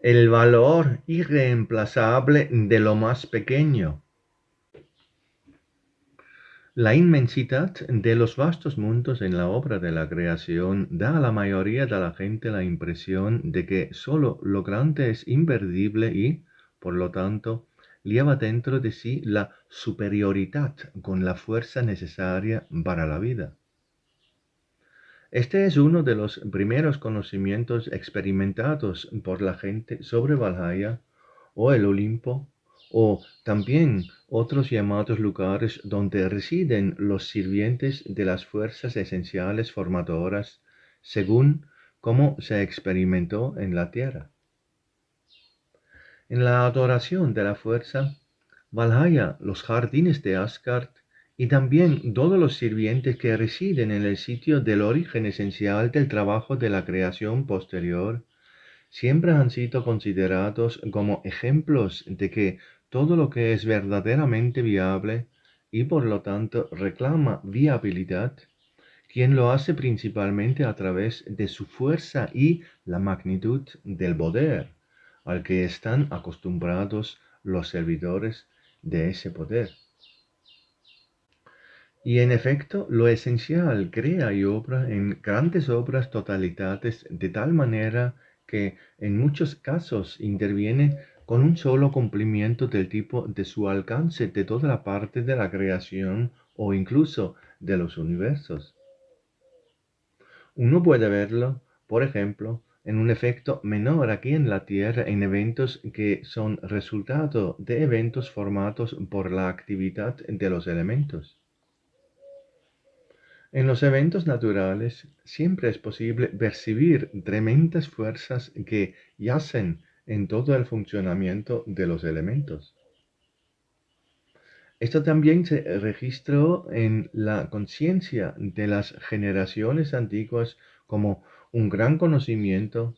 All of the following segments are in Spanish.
el valor irreemplazable de lo más pequeño. La inmensidad de los vastos mundos en la obra de la creación da a la mayoría de la gente la impresión de que sólo lo grande es imperdible y, por lo tanto, lleva dentro de sí la superioridad con la fuerza necesaria para la vida. Este es uno de los primeros conocimientos experimentados por la gente sobre Valhalla o el Olimpo, o también otros llamados lugares donde residen los sirvientes de las fuerzas esenciales formadoras, según como se experimentó en la tierra. En la adoración de la fuerza, Valhalla, los jardines de Asgard y también todos los sirvientes que residen en el sitio del origen esencial del trabajo de la creación posterior, siempre han sido considerados como ejemplos de que todo lo que es verdaderamente viable y por lo tanto reclama viabilidad, quien lo hace principalmente a través de su fuerza y la magnitud del poder al que están acostumbrados los servidores de ese poder. Y en efecto, lo esencial crea y obra en grandes obras totalidades de tal manera que en muchos casos interviene con un solo cumplimiento del tipo de su alcance de toda la parte de la creación o incluso de los universos. Uno puede verlo, por ejemplo, en un efecto menor aquí en la Tierra en eventos que son resultado de eventos formados por la actividad de los elementos. En los eventos naturales siempre es posible percibir tremendas fuerzas que yacen en todo el funcionamiento de los elementos. Esto también se registró en la conciencia de las generaciones antiguas como un gran conocimiento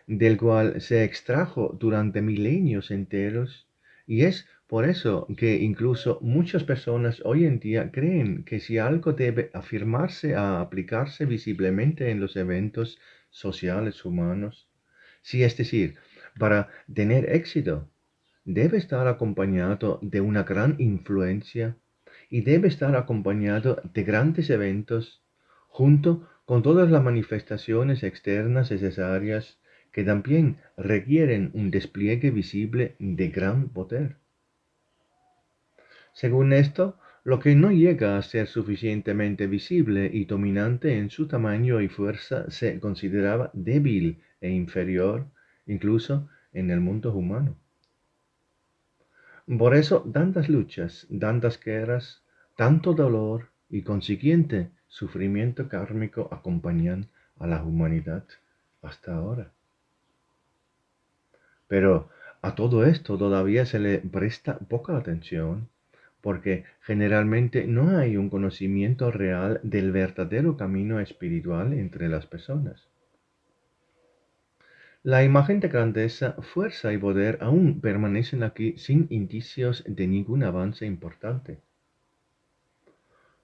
del cual se extrajo durante milenios enteros, y es por eso que incluso muchas personas hoy en día creen que si algo debe afirmarse a aplicarse visiblemente en los eventos sociales humanos, si es decir, para tener éxito, debe estar acompañado de una gran influencia y debe estar acompañado de grandes eventos, junto con todas las manifestaciones externas necesarias que también requieren un despliegue visible de gran poder. Según esto, lo que no llega a ser suficientemente visible y dominante en su tamaño y fuerza se consideraba débil e inferior, incluso en el mundo humano. Por eso tantas luchas, tantas guerras, tanto dolor y consiguiente sufrimiento kármico acompañan a la humanidad hasta ahora. Pero a todo esto todavía se le presta poca atención porque generalmente no hay un conocimiento real del verdadero camino espiritual entre las personas. La imagen de grandeza, fuerza y poder aún permanecen aquí sin indicios de ningún avance importante.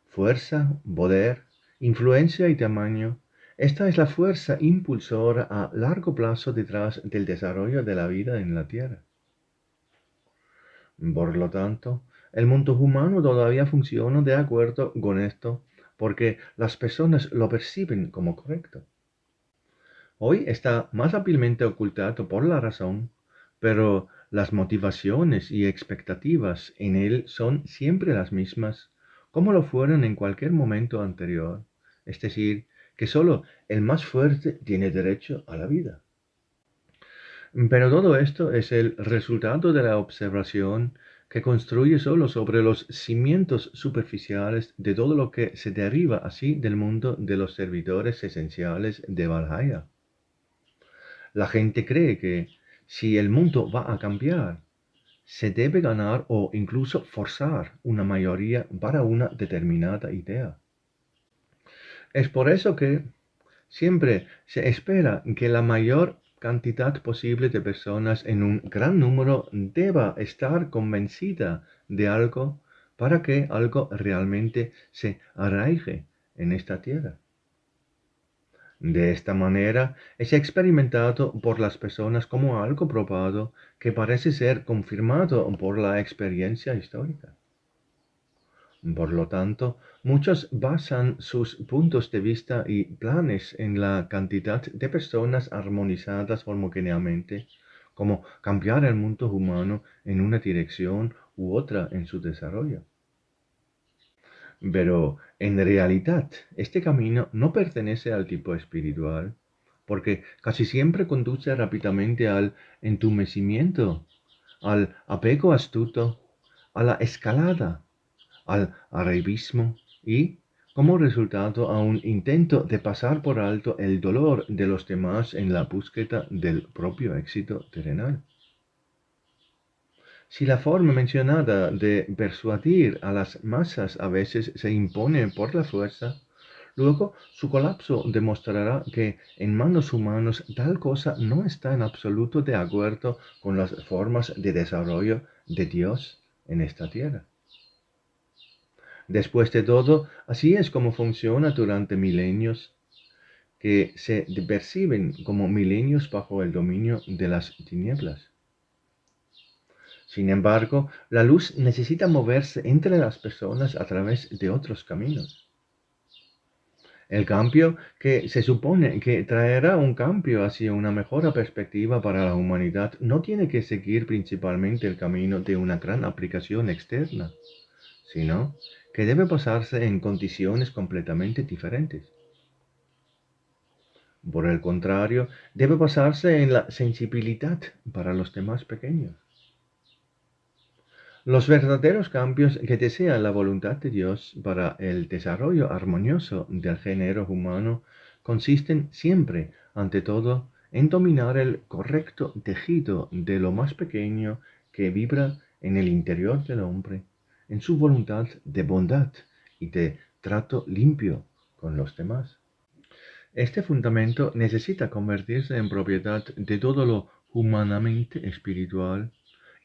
Fuerza, poder, influencia y tamaño. Esta es la fuerza impulsora a largo plazo detrás del desarrollo de la vida en la Tierra. Por lo tanto, el mundo humano todavía funciona de acuerdo con esto porque las personas lo perciben como correcto. Hoy está más hábilmente ocultado por la razón, pero las motivaciones y expectativas en él son siempre las mismas, como lo fueron en cualquier momento anterior, es decir, que solo el más fuerte tiene derecho a la vida. Pero todo esto es el resultado de la observación que construye solo sobre los cimientos superficiales de todo lo que se deriva así del mundo de los servidores esenciales de Valhalla. La gente cree que si el mundo va a cambiar, se debe ganar o incluso forzar una mayoría para una determinada idea. Es por eso que siempre se espera que la mayor cantidad posible de personas en un gran número deba estar convencida de algo para que algo realmente se arraigue en esta tierra. De esta manera es experimentado por las personas como algo probado que parece ser confirmado por la experiencia histórica. Por lo tanto, muchos basan sus puntos de vista y planes en la cantidad de personas armonizadas homogéneamente, como cambiar el mundo humano en una dirección u otra en su desarrollo. Pero en realidad, este camino no pertenece al tipo espiritual, porque casi siempre conduce rápidamente al entumecimiento, al apego astuto, a la escalada, al arribismo y, como resultado, a un intento de pasar por alto el dolor de los demás en la búsqueda del propio éxito terrenal. Si la forma mencionada de persuadir a las masas a veces se impone por la fuerza, luego su colapso demostrará que en manos humanas tal cosa no está en absoluto de acuerdo con las formas de desarrollo de Dios en esta tierra. Después de todo, así es como funciona durante milenios, que se perciben como milenios bajo el dominio de las tinieblas. Sin embargo, la luz necesita moverse entre las personas a través de otros caminos. El cambio que se supone que traerá un cambio hacia una mejor perspectiva para la humanidad no tiene que seguir principalmente el camino de una gran aplicación externa, sino que debe basarse en condiciones completamente diferentes. Por el contrario, debe basarse en la sensibilidad para los demás pequeños. Los verdaderos cambios que desea la voluntad de Dios para el desarrollo armonioso del género humano consisten siempre, ante todo, en dominar el correcto tejido de lo más pequeño que vibra en el interior del hombre, en su voluntad de bondad y de trato limpio con los demás. Este fundamento necesita convertirse en propiedad de todo lo humanamente espiritual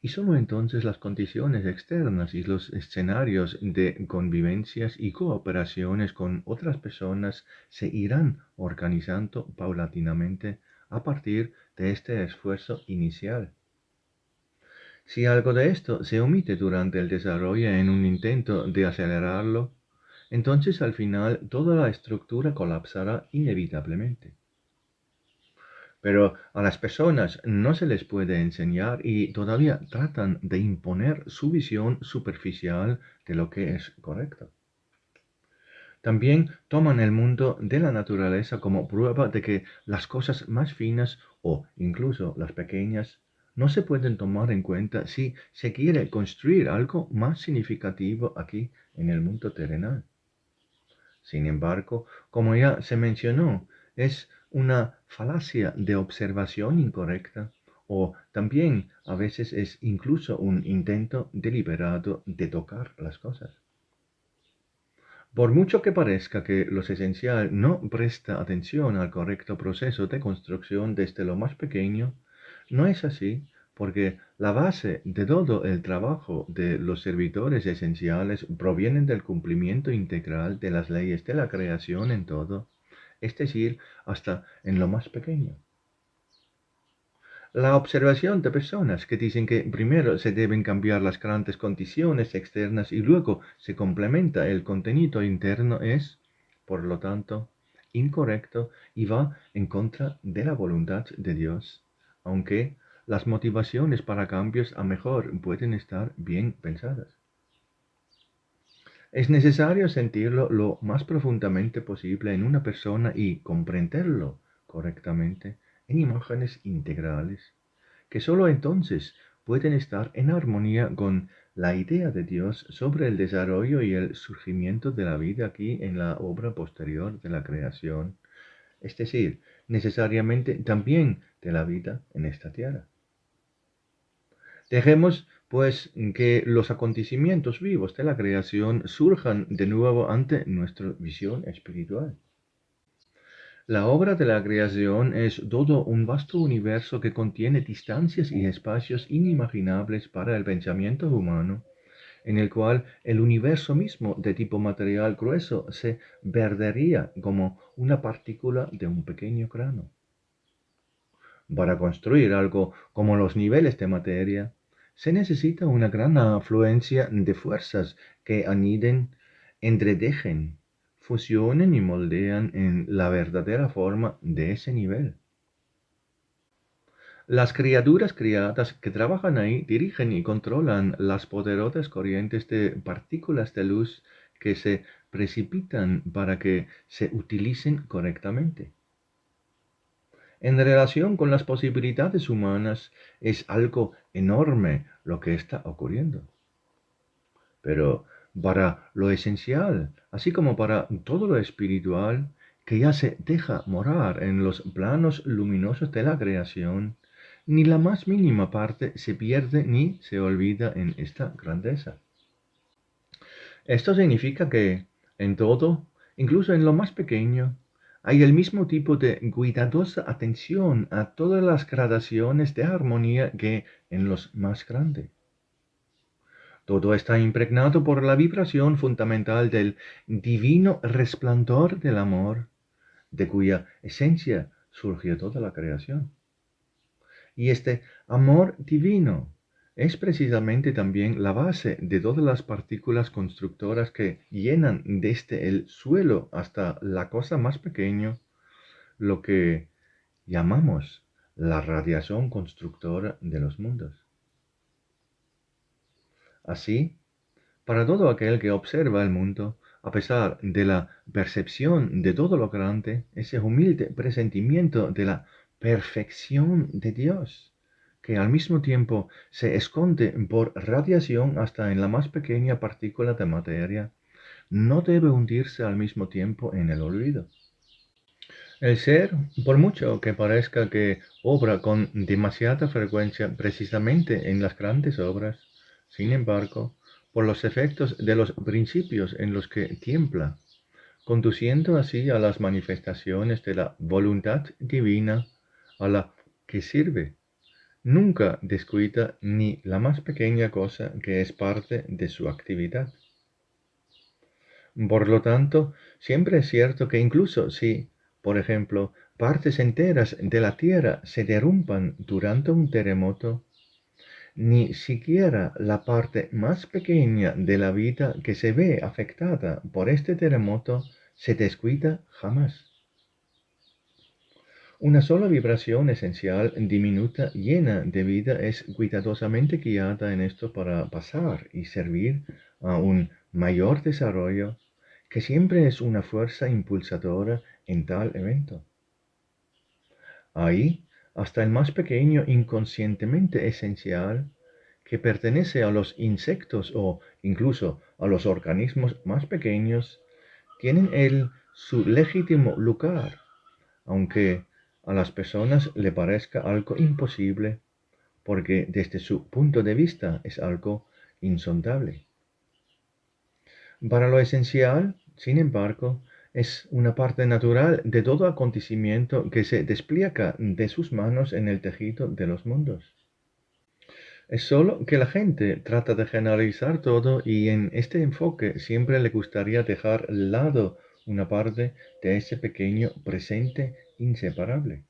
y sólo entonces las condiciones externas y los escenarios de convivencias y cooperaciones con otras personas se irán organizando paulatinamente a partir de este esfuerzo inicial. Si algo de esto se omite durante el desarrollo en un intento de acelerarlo, entonces al final toda la estructura colapsará inevitablemente. Pero a las personas no se les puede enseñar y todavía tratan de imponer su visión superficial de lo que es correcto. También toman el mundo de la naturaleza como prueba de que las cosas más finas o incluso las pequeñas no se pueden tomar en cuenta si se quiere construir algo más significativo aquí en el mundo terrenal. Sin embargo, como ya se mencionó, es una falacia de observación incorrecta o también a veces es incluso un intento deliberado de tocar las cosas. Por mucho que parezca que lo esencial no presta atención al correcto proceso de construcción desde lo más pequeño, no es así porque la base de todo el trabajo de los servidores esenciales provienen del cumplimiento integral de las leyes de la creación en todo, es decir, hasta en lo más pequeño. La observación de personas que dicen que primero se deben cambiar las grandes condiciones externas y luego se complementa el contenido interno es, por lo tanto, incorrecto y va en contra de la voluntad de Dios, aunque las motivaciones para cambios a mejor pueden estar bien pensadas. Es necesario sentirlo lo más profundamente posible en una persona y comprenderlo correctamente en imágenes integrales que sólo entonces pueden estar en armonía con la idea de Dios sobre el desarrollo y el surgimiento de la vida aquí en la obra posterior de la creación, es decir, necesariamente también de la vida en esta tierra. Dejemos, pues, que los acontecimientos vivos de la creación surjan de nuevo ante nuestra visión espiritual. La obra de la creación es todo un vasto universo que contiene distancias y espacios inimaginables para el pensamiento humano en el cual el universo mismo de tipo material grueso se perdería como una partícula de un pequeño grano. Para construir algo como los niveles de materia, se necesita una gran afluencia de fuerzas que aniden, entretejen, fusionen y moldean en la verdadera forma de ese nivel. Las criaturas criadas que trabajan ahí dirigen y controlan las poderosas corrientes de partículas de luz que se precipitan para que se utilicen correctamente. En relación con las posibilidades humanas, es algo enorme lo que está ocurriendo. Pero para lo esencial, así como para todo lo espiritual, que ya se deja morar en los planos luminosos de la creación, ni la más mínima parte se pierde ni se olvida en esta grandeza. Esto significa que en todo, incluso en lo más pequeño, hay el mismo tipo de cuidadosa atención a todas las gradaciones de armonía que en los más grandes. Todo está impregnado por la vibración fundamental del divino resplandor del amor, de cuya esencia surgió toda la creación. Y este amor divino es precisamente también la base de todas las partículas constructoras que llenan desde el suelo hasta la cosa más pequeña, lo que llamamos la radiación constructora de los mundos. Así, para todo aquel que observa el mundo, a pesar de la percepción de todo lo grande, ese humilde presentimiento de la perfección de Dios, que al mismo tiempo se esconde por radiación hasta en la más pequeña partícula de materia, no debe hundirse al mismo tiempo en el olvido. El ser, por mucho que parezca que obra con demasiada frecuencia precisamente en las grandes obras, sin embargo, por los efectos de los principios en los que tiembla, conduciendo así a las manifestaciones de la voluntad divina a la que sirve, nunca descuida ni la más pequeña cosa que es parte de su actividad. Por lo tanto, siempre es cierto que incluso si, por ejemplo, partes enteras de la Tierra se derrumban durante un terremoto, ni siquiera la parte más pequeña de la vida que se ve afectada por este terremoto se descuida jamás. Una sola vibración esencial diminuta llena de vida es cuidadosamente guiada en esto para pasar y servir a un mayor desarrollo, que siempre es una fuerza impulsadora en tal evento. Ahí, hasta el más pequeño inconscientemente esencial, que pertenece a los insectos o incluso a los organismos más pequeños, tienen su legítimo lugar, aunque a las personas le parezca algo imposible, porque desde su punto de vista es algo insondable. Para lo esencial, sin embargo, es una parte natural de todo acontecimiento que se despliega de sus manos en el tejido de los mundos. Es solo que la gente trata de generalizar todo y en este enfoque siempre le gustaría dejar al lado una parte de ese pequeño presente inseparable.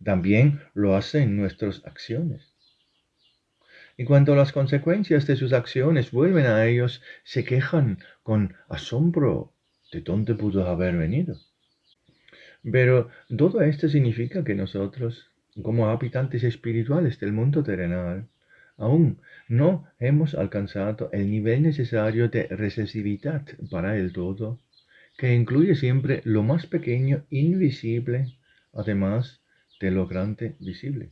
También lo hace en nuestras acciones. Y cuando las consecuencias de sus acciones vuelven a ellos, se quejan con asombro de dónde pudo haber venido. Pero todo esto significa que nosotros, como habitantes espirituales del mundo terrenal, aún no hemos alcanzado el nivel necesario de receptividad para el todo, que incluye siempre lo más pequeño invisible, además de lo grande visible.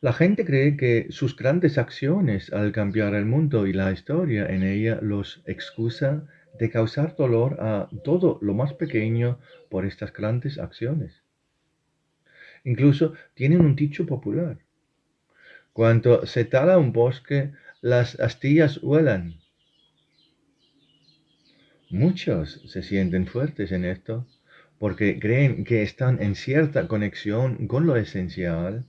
La gente cree que sus grandes acciones al cambiar el mundo y la historia en ella los excusa de causar dolor a todo lo más pequeño por estas grandes acciones. Incluso tienen un dicho popular. Cuando se tala un bosque, las astillas vuelan. Muchos se sienten fuertes en esto porque creen que están en cierta conexión con lo esencial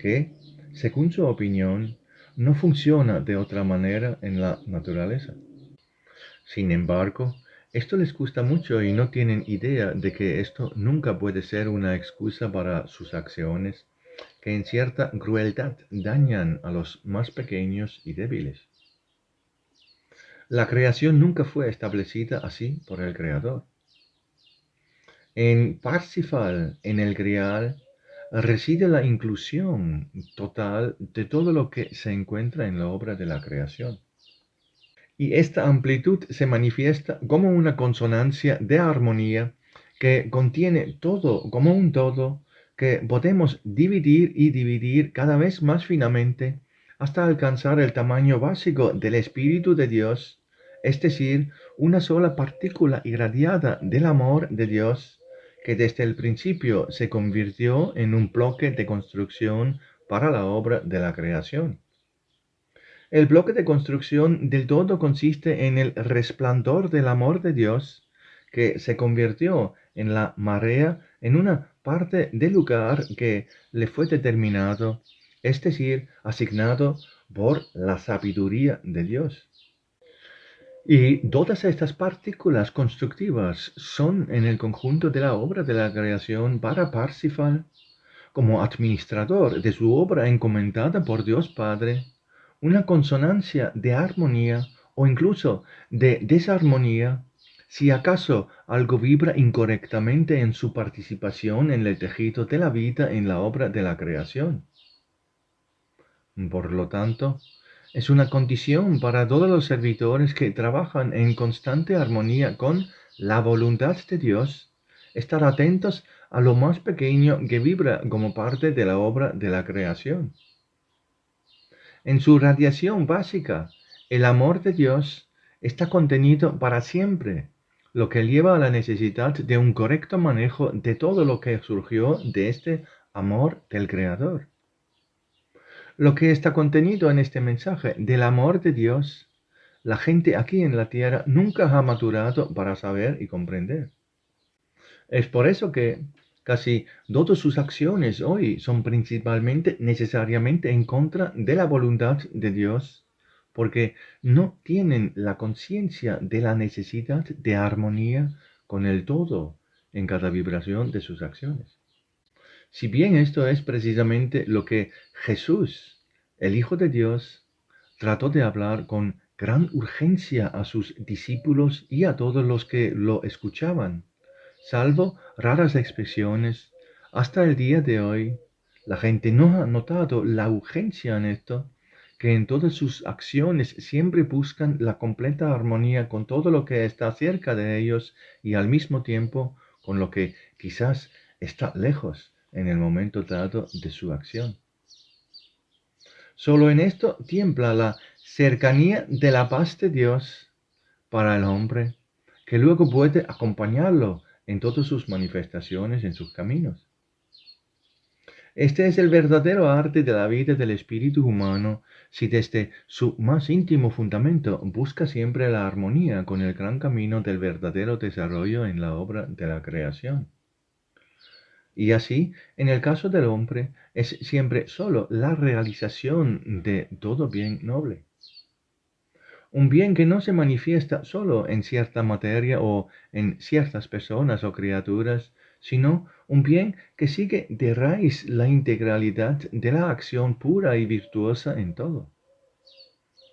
que, según su opinión, no funciona de otra manera en la naturaleza. Sin embargo, esto les gusta mucho y no tienen idea de que esto nunca puede ser una excusa para sus acciones, que en cierta crueldad dañan a los más pequeños y débiles. La creación nunca fue establecida así por el Creador. En Parsifal, en el Grial, reside la inclusión total de todo lo que se encuentra en la obra de la creación. Y esta amplitud se manifiesta como una consonancia de armonía que contiene todo como un todo que podemos dividir y dividir cada vez más finamente hasta alcanzar el tamaño básico del Espíritu de Dios, es decir, una sola partícula irradiada del amor de Dios que desde el principio se convirtió en un bloque de construcción para la obra de la creación. El bloque de construcción del todo consiste en el resplandor del amor de Dios, que se convirtió en la marea en una parte del lugar que le fue determinado, es decir, asignado por la sabiduría de Dios. Y todas estas partículas constructivas son en el conjunto de la obra de la creación para Parsifal, como administrador de su obra encomendada por Dios Padre, una consonancia de armonía o incluso de desarmonía, si acaso algo vibra incorrectamente en su participación en el tejido de la vida en la obra de la creación. Por lo tanto, es una condición para todos los servidores que trabajan en constante armonía con la voluntad de Dios, estar atentos a lo más pequeño que vibra como parte de la obra de la creación. En su radiación básica, el amor de Dios está contenido para siempre, lo que lleva a la necesidad de un correcto manejo de todo lo que surgió de este amor del Creador. Lo que está contenido en este mensaje del amor de Dios, la gente aquí en la tierra nunca ha madurado para saber y comprender. Es por eso que casi todas sus acciones hoy son principalmente necesariamente en contra de la voluntad de Dios, porque no tienen la conciencia de la necesidad de armonía con el todo en cada vibración de sus acciones. Si bien esto es precisamente lo que Jesús, el Hijo de Dios, trató de hablar con gran urgencia a sus discípulos y a todos los que lo escuchaban, salvo raras expresiones, hasta el día de hoy, la gente no ha notado la urgencia en esto, que en todas sus acciones siempre buscan la completa armonía con todo lo que está cerca de ellos y al mismo tiempo con lo que quizás está lejos en el momento dado de su acción. Solo en esto tiembla la cercanía de la paz de Dios para el hombre, que luego puede acompañarlo en todas sus manifestaciones en sus caminos. Este es el verdadero arte de la vida del espíritu humano, si desde su más íntimo fundamento busca siempre la armonía con el gran camino del verdadero desarrollo en la obra de la creación. Y así, en el caso del hombre, es siempre sólo la realización de todo bien noble. Un bien que no se manifiesta solo en cierta materia o en ciertas personas o criaturas, sino un bien que sigue de raíz la integralidad de la acción pura y virtuosa en todo.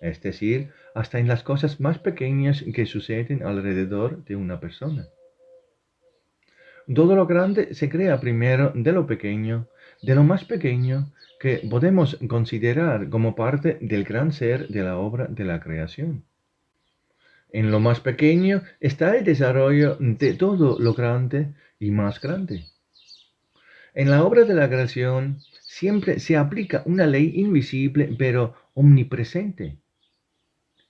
Es decir, hasta en las cosas más pequeñas que suceden alrededor de una persona. Todo lo grande se crea primero de lo pequeño, de lo más pequeño que podemos considerar como parte del gran ser de la obra de la creación. En lo más pequeño está el desarrollo de todo lo grande y más grande. En la obra de la creación siempre se aplica una ley invisible pero omnipresente.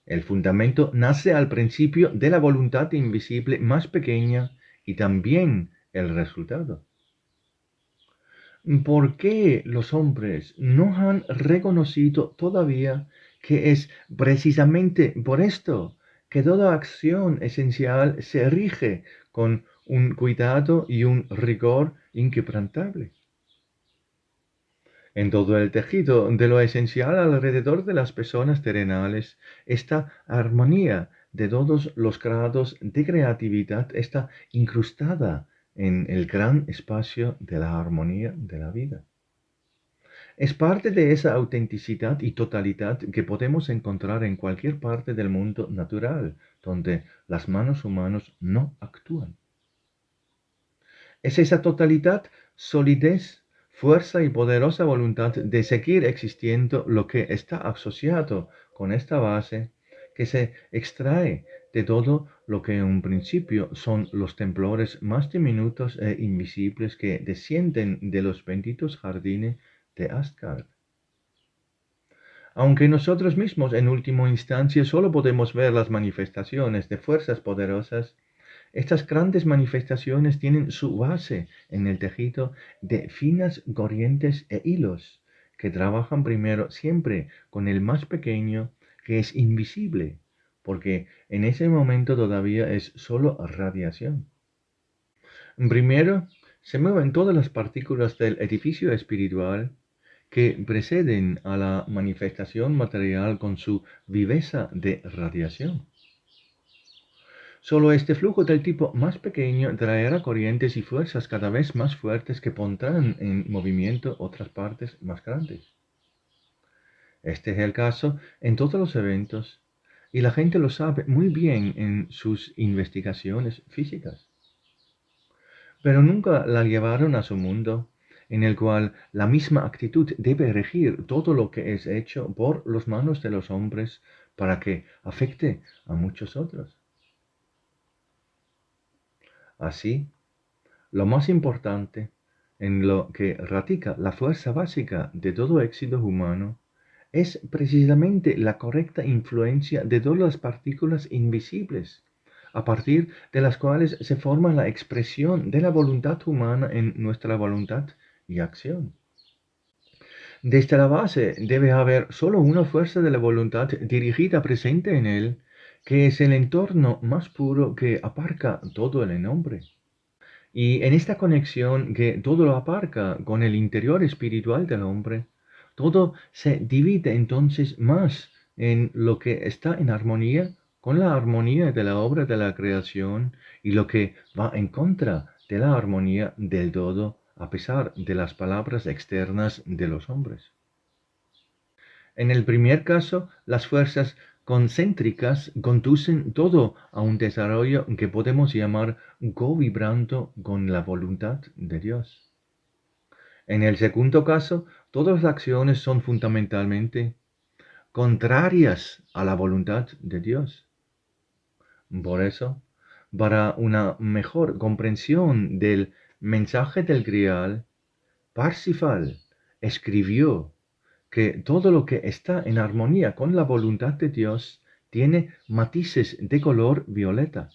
El fundamento nace al principio de la voluntad invisible más pequeña y también el resultado. ¿Por qué los hombres no han reconocido todavía que es precisamente por esto que toda acción esencial se rige con un cuidado y un rigor inquebrantable? En todo el tejido de lo esencial alrededor de las personas terrenales, esta armonía de todos los grados de creatividad está incrustada en el gran espacio de la armonía de la vida. Es parte de esa autenticidad y totalidad que podemos encontrar en cualquier parte del mundo natural, donde las manos humanas no actúan. Es esa totalidad, solidez, fuerza y poderosa voluntad de seguir existiendo lo que está asociado con esta base, que se extrae de todo lo que en un principio son los temblores más diminutos e invisibles que descienden de los benditos jardines de Asgard. Aunque nosotros mismos en última instancia solo podemos ver las manifestaciones de fuerzas poderosas, estas grandes manifestaciones tienen su base en el tejido de finas corrientes e hilos que trabajan primero siempre con el más pequeño, que es invisible, porque en ese momento todavía es solo radiación. Primero se mueven todas las partículas del edificio espiritual que preceden a la manifestación material con su viveza de radiación. Solo este flujo del tipo más pequeño traerá corrientes y fuerzas cada vez más fuertes que pondrán en movimiento otras partes más grandes. Este es el caso en todos los eventos y la gente lo sabe muy bien en sus investigaciones físicas. Pero nunca la llevaron a su mundo, en el cual la misma actitud debe regir todo lo que es hecho por las manos de los hombres para que afecte a muchos otros. Así, lo más importante, en lo que radica la fuerza básica de todo éxito humano, es precisamente la correcta influencia de todas las partículas invisibles, a partir de las cuales se forma la expresión de la voluntad humana en nuestra voluntad y acción. Desde la base debe haber solo una fuerza de la voluntad dirigida presente en él, que es el entorno más puro que abarca todo el hombre. Y en esta conexión que todo lo abarca con el interior espiritual del hombre, todo se divide entonces más en lo que está en armonía con la armonía de la obra de la creación y lo que va en contra de la armonía del todo a pesar de las palabras externas de los hombres. En el primer caso, las fuerzas concéntricas conducen todo a un desarrollo que podemos llamar co-vibrando con la voluntad de Dios. En el segundo caso, todas las acciones son fundamentalmente contrarias a la voluntad de Dios. Por eso, para una mejor comprensión del mensaje del Grial, Parsifal escribió que todo lo que está en armonía con la voluntad de Dios tiene matices de color violeta.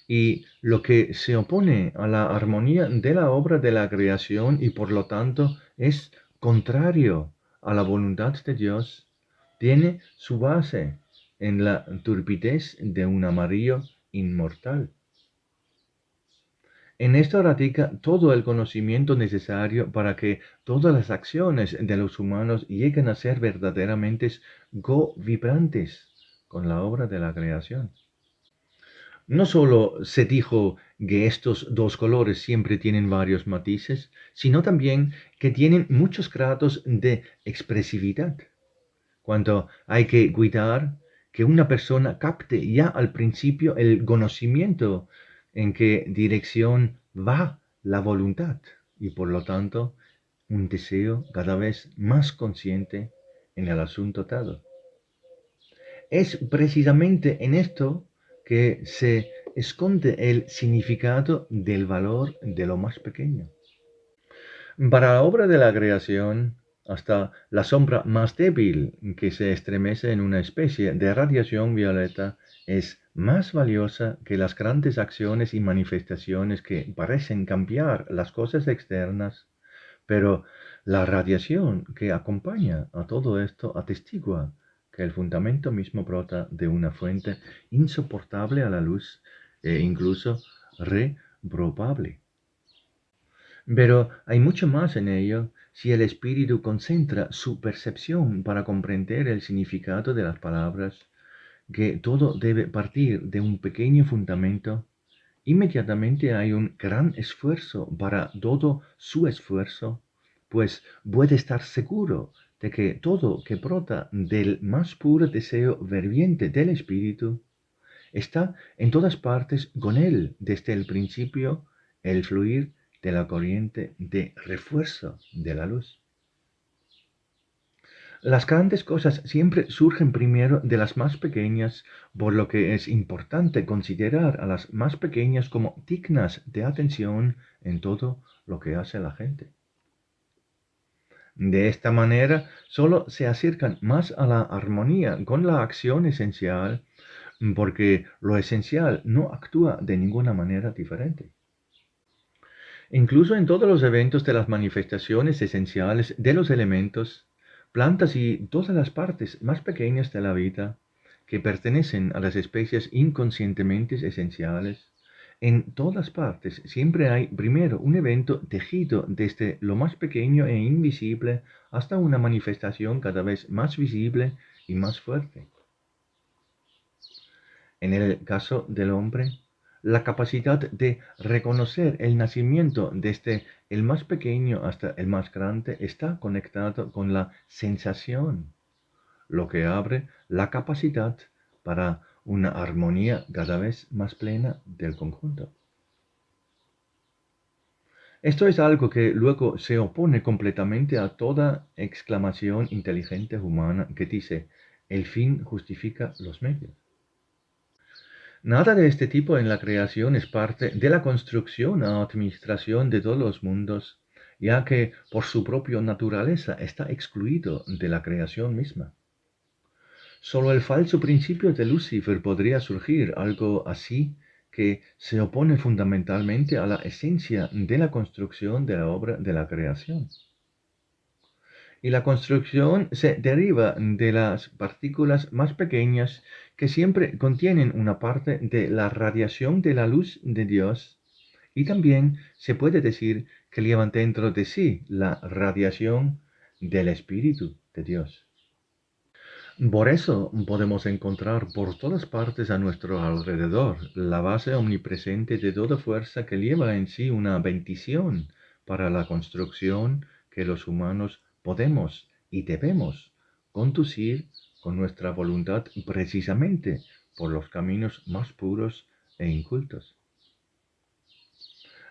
Y lo que se opone a la armonía de la obra de la creación y por lo tanto es contrario a la voluntad de Dios, tiene su base en la turbidez de un amarillo inmortal. En esto radica todo el conocimiento necesario para que todas las acciones de los humanos lleguen a ser verdaderamente go-vibrantes con la obra de la creación. No solo se dijo que estos dos colores siempre tienen varios matices, sino también que tienen muchos grados de expresividad. Cuando hay que cuidar que una persona capte ya al principio el conocimiento en qué dirección va la voluntad y por lo tanto un deseo cada vez más consciente en el asunto dado. Es precisamente en esto que se esconde el significado del valor de lo más pequeño. Para la obra de la creación, hasta la sombra más débil que se estremece en una especie de radiación violeta es más valiosa que las grandes acciones y manifestaciones que parecen cambiar las cosas externas, pero la radiación que acompaña a todo esto atestigua que el fundamento mismo brota de una fuente insoportable a la luz e incluso reprobable. Pero hay mucho más en ello si el espíritu concentra su percepción para comprender el significado de las palabras, que todo debe partir de un pequeño fundamento, inmediatamente hay un gran esfuerzo para todo su esfuerzo, pues puede estar seguro de que todo que brota del más puro deseo ferviente del espíritu está en todas partes con él desde el principio el fluir de la corriente de refuerzo de la luz. Las grandes cosas siempre surgen primero de las más pequeñas, por lo que es importante considerar a las más pequeñas como dignas de atención en todo lo que hace la gente. De esta manera, solo se acercan más a la armonía con la acción esencial, porque lo esencial no actúa de ninguna manera diferente. Incluso en todos los eventos de las manifestaciones esenciales de los elementos, plantas y todas las partes más pequeñas de la vida, que pertenecen a las especies inconscientemente esenciales, en todas partes siempre hay primero un evento tejido desde lo más pequeño e invisible hasta una manifestación cada vez más visible y más fuerte. En el caso del hombre, la capacidad de reconocer el nacimiento desde el más pequeño hasta el más grande está conectado con la sensación, lo que abre la capacidad para una armonía cada vez más plena del conjunto. Esto es algo que luego se opone completamente a toda exclamación inteligente humana que dice, el fin justifica los medios. Nada de este tipo en la creación es parte de la construcción o administración de todos los mundos, ya que por su propia naturaleza está excluido de la creación misma. Solo el falso principio de Lucifer podría surgir algo así que se opone fundamentalmente a la esencia de la construcción de la obra de la creación. Y la construcción se deriva de las partículas más pequeñas que siempre contienen una parte de la radiación de la luz de Dios, y también se puede decir que llevan dentro de sí la radiación del Espíritu de Dios. Por eso podemos encontrar por todas partes a nuestro alrededor la base omnipresente de toda fuerza que lleva en sí una bendición para la construcción que los humanos podemos y debemos conducir con nuestra voluntad precisamente por los caminos más puros e incultos.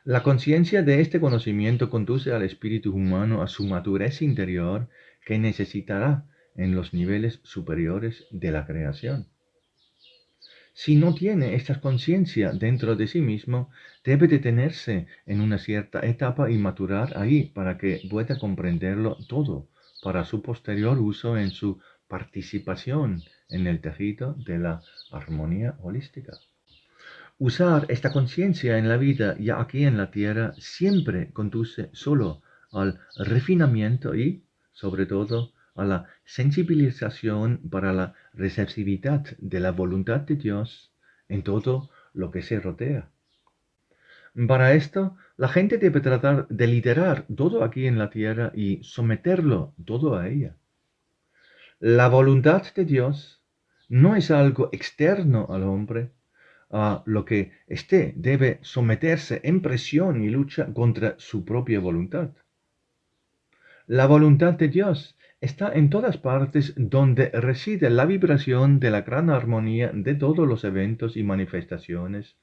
La conciencia de este conocimiento conduce al espíritu humano a su madurez interior que necesitará en los niveles superiores de la creación. Si no tiene esta conciencia dentro de sí mismo, debe detenerse en una cierta etapa y maturar ahí para que pueda comprenderlo todo para su posterior uso en su participación en el tejido de la armonía holística. Usar esta conciencia en la vida y aquí en la tierra siempre conduce solo al refinamiento y, sobre todo, a la sensibilización para la receptividad de la voluntad de Dios en todo lo que se rodea. Para esto, la gente debe tratar de liderar todo aquí en la tierra y someterlo todo a ella. La voluntad de Dios no es algo externo al hombre, a lo que éste debe someterse en presión y lucha contra su propia voluntad. La voluntad de Dios está en todas partes donde reside la vibración de la gran armonía de todos los eventos y manifestaciones,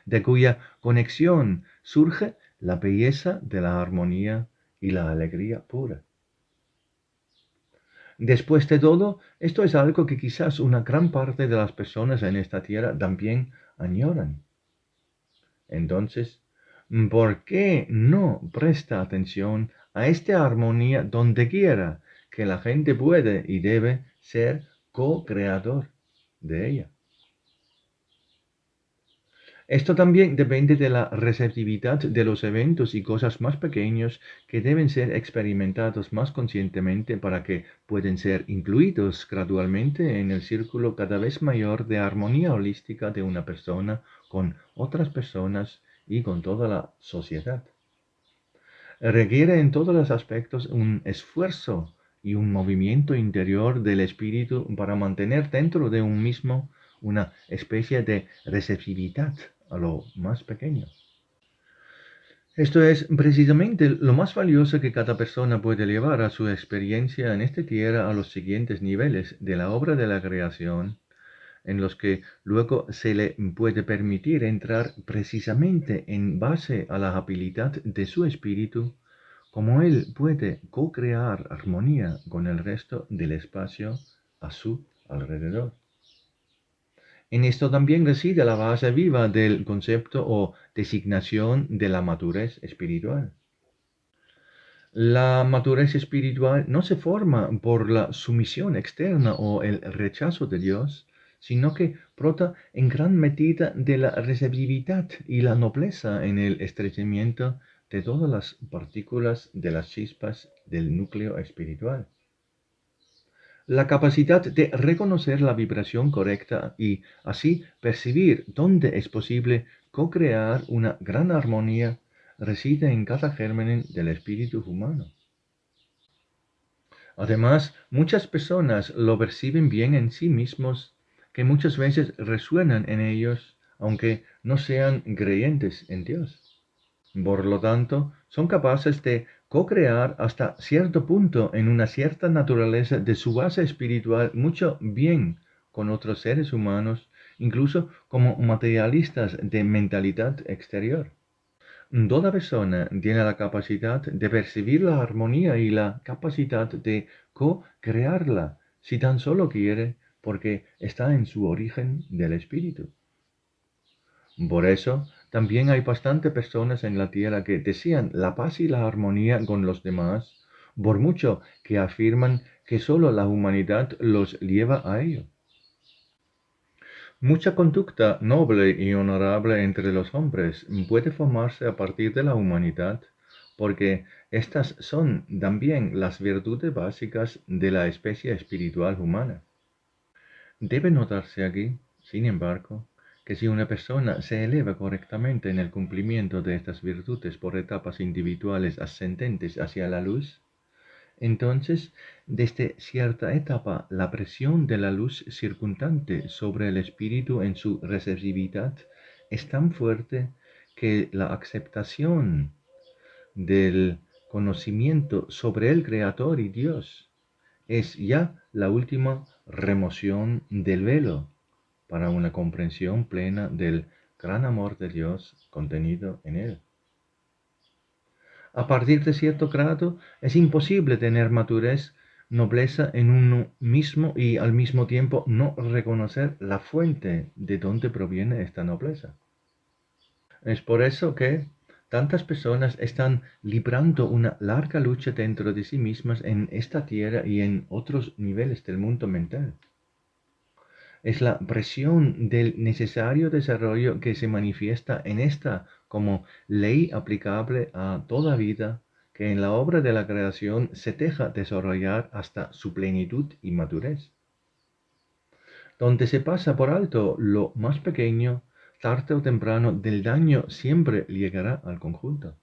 de cuya conexión surge la belleza de la armonía y la alegría pura. Después de todo, esto es algo que quizás una gran parte de las personas en esta tierra también añoran. Entonces, ¿por qué no presta atención a esta armonía donde quiera que la gente puede y debe ser co-creador de ella? Esto también depende de la receptividad de los eventos y cosas más pequeños que deben ser experimentados más conscientemente para que puedan ser incluidos gradualmente en el círculo cada vez mayor de armonía holística de una persona con otras personas y con toda la sociedad. Requiere en todos los aspectos un esfuerzo y un movimiento interior del espíritu para mantener dentro de un mismo una especie de receptividad a lo más pequeño. Esto es precisamente lo más valioso que cada persona puede llevar a su experiencia en esta tierra a los siguientes niveles de la obra de la creación, en los que luego se le puede permitir entrar precisamente en base a la habilidad de su espíritu, como él puede co-crear armonía con el resto del espacio a su alrededor. En esto también reside la base viva del concepto o designación de la madurez espiritual. La madurez espiritual no se forma por la sumisión externa o el rechazo de Dios, sino que brota en gran medida de la receptividad y la nobleza en el estrechamiento de todas las partículas de las chispas del núcleo espiritual. La capacidad de reconocer la vibración correcta y así percibir dónde es posible co-crear una gran armonía reside en cada germen del espíritu humano. Además, muchas personas lo perciben bien en sí mismos, que muchas veces resuenan en ellos, aunque no sean creyentes en Dios. Por lo tanto, son capaces de co-crear hasta cierto punto en una cierta naturaleza de su base espiritual mucho bien con otros seres humanos, incluso como materialistas de mentalidad exterior. Toda persona tiene la capacidad de percibir la armonía y la capacidad de co-crearla, si tan solo quiere, porque está en su origen del espíritu. Por eso, también hay bastantes personas en la tierra que desean la paz y la armonía con los demás, por mucho que afirman que solo la humanidad los lleva a ello. Mucha conducta noble y honorable entre los hombres puede formarse a partir de la humanidad, porque estas son también las virtudes básicas de la especie espiritual humana. Debe notarse aquí, sin embargo, que si una persona se eleva correctamente en el cumplimiento de estas virtudes por etapas individuales ascendentes hacia la luz, entonces, desde cierta etapa, la presión de la luz circundante sobre el espíritu en su receptividad es tan fuerte que la aceptación del conocimiento sobre el Creador y Dios es ya la última remoción del velo para una comprensión plena del gran amor de Dios contenido en él. A partir de cierto grado es imposible tener madurez, nobleza en uno mismo y al mismo tiempo no reconocer la fuente de donde proviene esta nobleza. Es por eso que tantas personas están librando una larga lucha dentro de sí mismas en esta tierra y en otros niveles del mundo mental. Es la presión del necesario desarrollo que se manifiesta en esta como ley aplicable a toda vida que en la obra de la creación se deja desarrollar hasta su plenitud y madurez. Donde se pasa por alto lo más pequeño, tarde o temprano del daño siempre llegará al conjunto.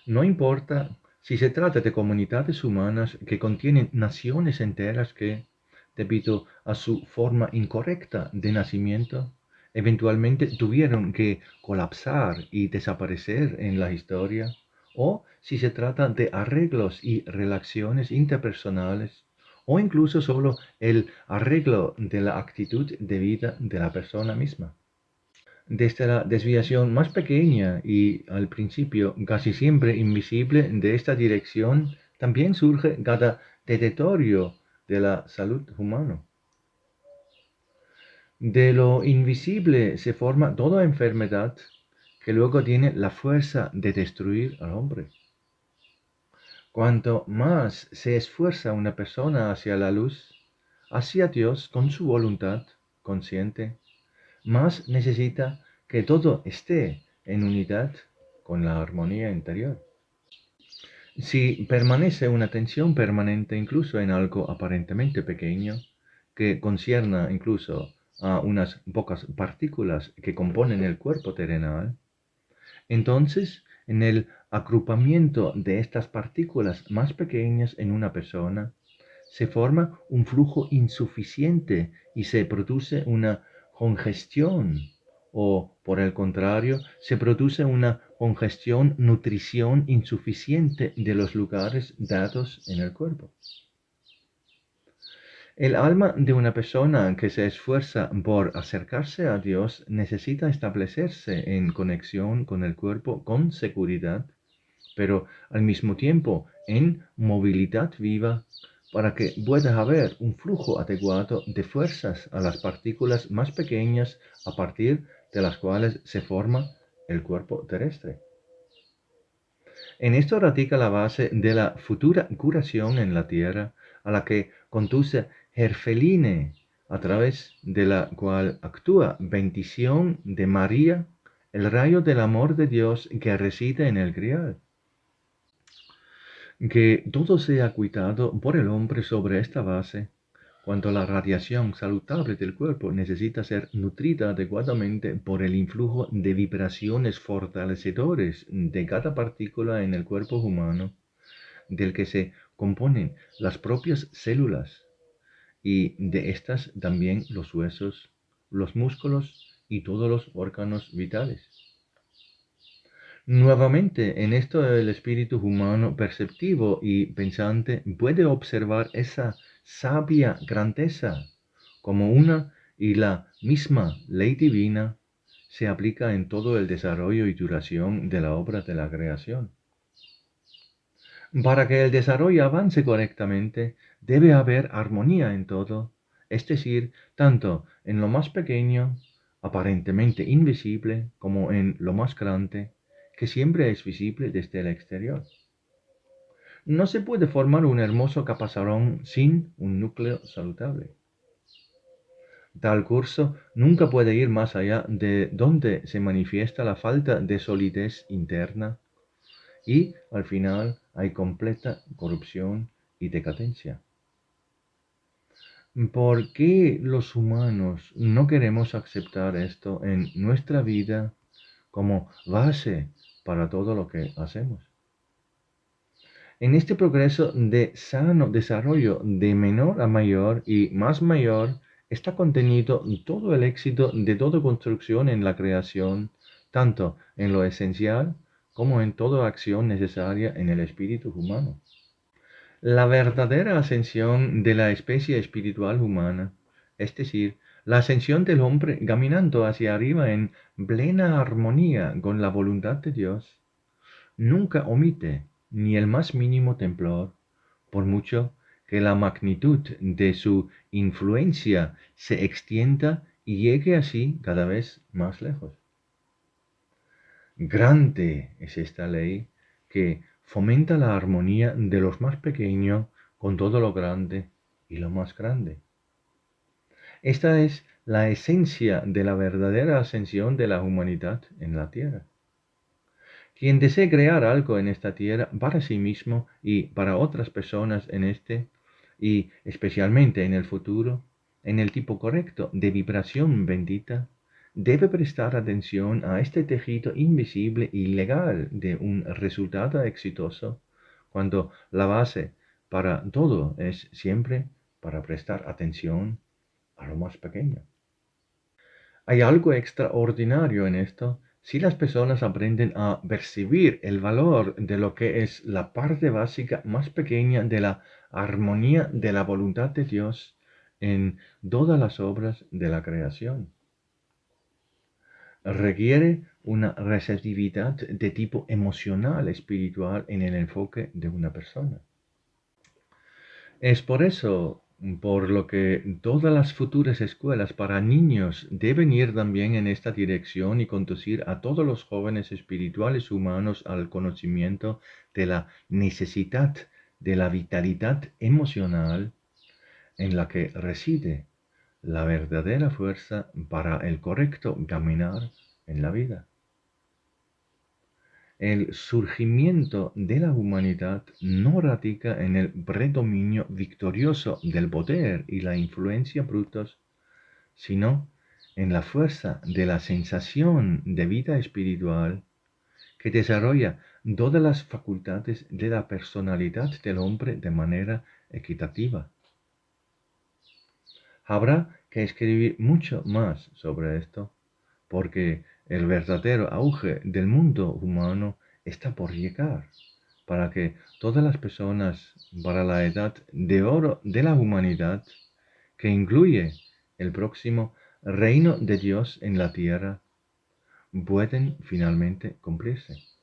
No importa si se trata de comunidades humanas que contienen naciones enteras que, debido a su forma incorrecta de nacimiento, eventualmente tuvieron que colapsar y desaparecer en la historia, o si se trata de arreglos y relaciones interpersonales, o incluso solo el arreglo de la actitud de vida de la persona misma. Desde la desviación más pequeña y al principio casi siempre invisible de esta dirección, también surge cada deterioro de la salud humana. De lo invisible se forma toda enfermedad que luego tiene la fuerza de destruir al hombre. Cuanto más se esfuerza una persona hacia la luz, hacia Dios con su voluntad consciente, más necesita que todo esté en unidad con la armonía interior. Si permanece una tensión permanente incluso en algo aparentemente pequeño, que concierna incluso a unas pocas partículas que componen el cuerpo terrenal, entonces en el agrupamiento de estas partículas más pequeñas en una persona, se forma un flujo insuficiente y se produce una congestión, o por el contrario, se produce una congestión, nutrición insuficiente de los lugares dados en el cuerpo. El alma de una persona que se esfuerza por acercarse a Dios necesita establecerse en conexión con el cuerpo con seguridad, pero al mismo tiempo en movilidad viva para que pueda haber un flujo adecuado de fuerzas a las partículas más pequeñas a partir de las cuales se forma el cuerpo terrestre. En esto radica la base de la futura curación en la tierra, a la que conduce Herfeline, a través de la cual actúa bendición de María, el rayo del amor de Dios que reside en el Grial. Que todo sea cuidado por el hombre sobre esta base, cuando la radiación saludable del cuerpo necesita ser nutrida adecuadamente por el influjo de vibraciones fortalecedores de cada partícula en el cuerpo humano, del que se componen las propias células, y de estas también los huesos, los músculos y todos los órganos vitales. Nuevamente, en esto el espíritu humano perceptivo y pensante puede observar esa sabia grandeza como una y la misma ley divina se aplica en todo el desarrollo y duración de la obra de la creación. Para que el desarrollo avance correctamente, debe haber armonía en todo, es decir, tanto en lo más pequeño, aparentemente invisible, como en lo más grande, que siempre es visible desde el exterior. No se puede formar un hermoso caparazón sin un núcleo saludable. Tal curso nunca puede ir más allá de donde se manifiesta la falta de solidez interna y al final hay completa corrupción y decadencia. ¿Por qué los humanos no queremos aceptar esto en nuestra vida como base para todo lo que hacemos? En este progreso de sano desarrollo de menor a mayor y más mayor está contenido todo el éxito de toda construcción en la creación, tanto en lo esencial como en toda acción necesaria en el espíritu humano. La verdadera ascensión de la especie espiritual humana, es decir, la ascensión del hombre caminando hacia arriba en plena armonía con la voluntad de Dios, nunca omite ni el más mínimo temblor, por mucho que la magnitud de su influencia se extienda y llegue así cada vez más lejos. Grande es esta ley que fomenta la armonía de los más pequeños con todo lo grande y lo más grande. Esta es la esencia de la verdadera ascensión de la humanidad en la tierra. Quien desee crear algo en esta tierra para sí mismo y para otras personas en este, y especialmente en el futuro, en el tipo correcto de vibración bendita, debe prestar atención a este tejido invisible y legal de un resultado exitoso, cuando la base para todo es siempre para prestar atención a lo más pequeño. Hay algo extraordinario en esto si las personas aprenden a percibir el valor de lo que es la parte básica más pequeña de la armonía de la voluntad de Dios en todas las obras de la creación. Requiere una receptividad de tipo emocional, espiritual en el enfoque de una persona. Es por eso por lo que todas las futuras escuelas para niños deben ir también en esta dirección y conducir a todos los jóvenes espirituales humanos al conocimiento de la necesidad de la vitalidad emocional en la que reside la verdadera fuerza para el correcto caminar en la vida. El surgimiento de la humanidad no radica en el predominio victorioso del poder y la influencia brutos, sino en la fuerza de la sensación de vida espiritual que desarrolla todas las facultades de la personalidad del hombre de manera equitativa. Habrá que escribir mucho más sobre esto, porque el verdadero auge del mundo humano está por llegar, para que todas las personas para la edad de oro de la humanidad, que incluye el próximo reino de Dios en la tierra, pueden finalmente cumplirse.